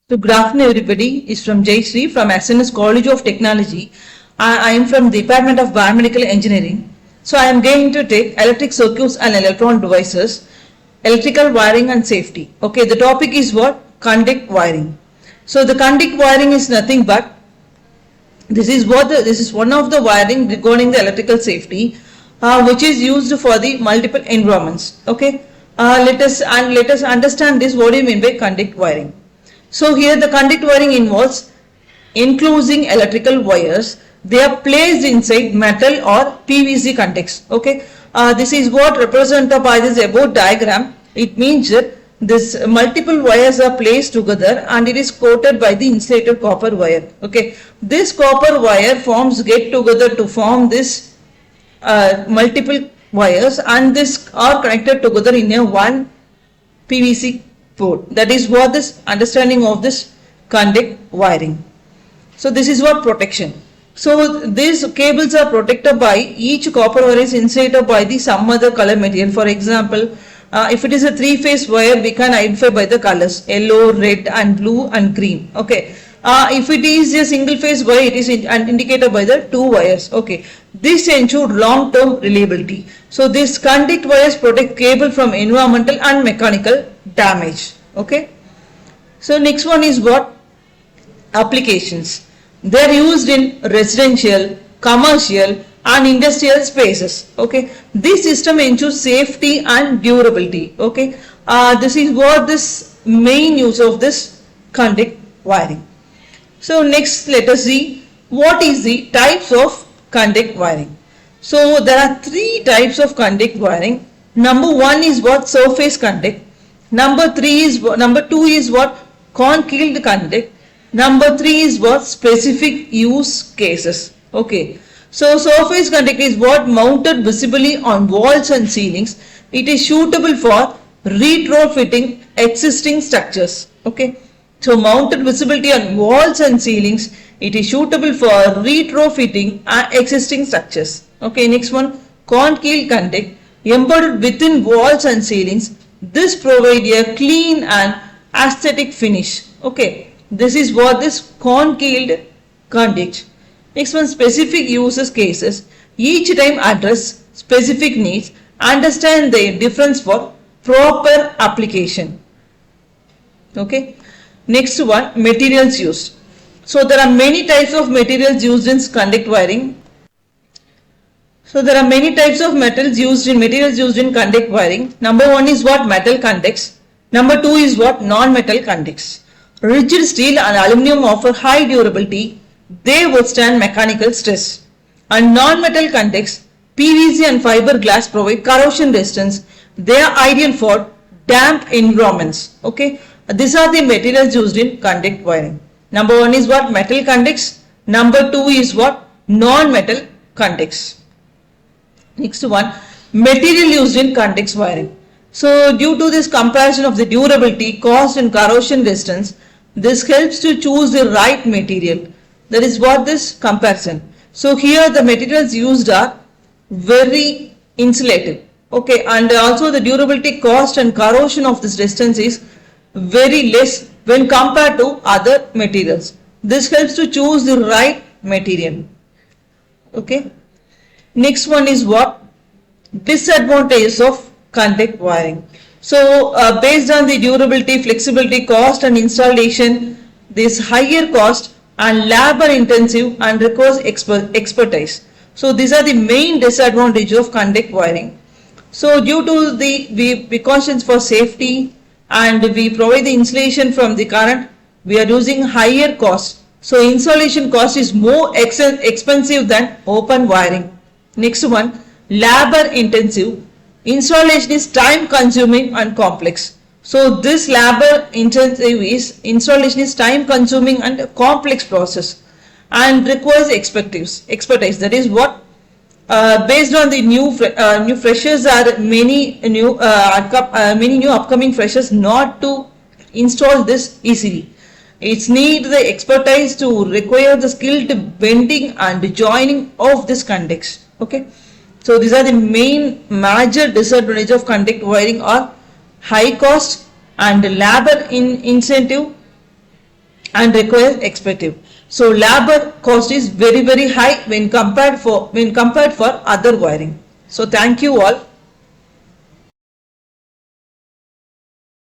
So good afternoon everybody, it's from Jayshree from SNS College of Technology. I am from the Department of Biomedical Engineering. So I am going to take electric circuits and electron devices, electrical wiring and safety. Okay, the topic is what? Conduct wiring. So the conduct wiring is nothing but this is one of the wiring regarding the electrical safety, which is used for the multiple environments. Okay, let us understand this. What do you mean by conduct wiring? So here the conduct wiring involves enclosing electrical wires. They are placed inside metal or PVC conducts. Okay, this is what represented by this above diagram. It means that this multiple wires are placed together and it is coated by the insulated copper wire. Okay, this copper wire get together to form this multiple wires, and this are connected together in a one PVC port. That is what this understanding of this conduct wiring. So this is what protection. So these cables are protected by each copper wire is insulated by the some other color material. For example, if it is a three-phase wire, we can identify by the colors yellow, red and blue and green. Okay. If it is a single phase wire, it is indicated by the two wires. Okay. This ensures long-term reliability. So these conduct wires protect cable from environmental and mechanical damage. Okay. So next one is what? Applications. They are used in residential, commercial and industrial spaces. Okay, this system ensures safety and durability. Okay, this is what this main use of this conduct wiring. So next let us see what is the types of conduct wiring. So there are three types of conduct wiring. Number one is what? Surface conduct. Number two is what? Concealed conduct. Number three is what? Specific use cases. Okay. So surface conduct is what? Mounted visibly on walls and ceilings. It is suitable for retrofitting existing structures. Okay. So mounted visibility on walls and ceilings. It is suitable for retrofitting existing structures. Okay. Next one, concealed conduct embedded within walls and ceilings. This provides a clean and aesthetic finish. Okay. This is what this concealed conduct. Next one, specific uses cases. Each time address specific needs, understand the difference for proper application. Okay. Next one, materials used. So there are many types of materials used in conduct wiring. So there are many types of materials used in conduct wiring. Number one is what? Metal conducts. Number two is what? Non-metal conducts. Rigid steel and aluminum offer high durability. They withstand mechanical stress. And non-metal conducts, PVC and fiberglass provide corrosion resistance. They are ideal for damp environments. Okay, these are the materials used in conduct wiring. Number one is what? Metal conducts. Number two is what? Non-metal conducts. Next one, material used in conduct wiring. So due to this comparison of the durability, cost and corrosion resistance, this helps to choose the right material. That is what this comparison. So here the materials used are very insulated. Okay, and also the durability, cost and corrosion of this resistance is very less when compared to other materials. This helps to choose the right material. Okay. Next one is what? Disadvantages of conduct wiring. So based on the durability, flexibility, cost and installation, this higher cost and labor intensive and requires expertise. So these are the main disadvantages of conduct wiring. So due to the precautions for safety and we provide the insulation from the current, we are using higher cost. So installation cost is more expensive than open wiring. Next one, labor intensive. Installation is time consuming and complex. So this labor intensive installation is time consuming and a complex process and requires expertise. That is what based on the new freshers are many new upcoming freshers not to install this easily. It's need the expertise to require the skilled bending and joining of this conducts. Okay. So these are the main major disadvantage of conduct wiring are high cost and labor incentive and requires expertise. So labor cost is very high when compared for other wiring. So thank you all.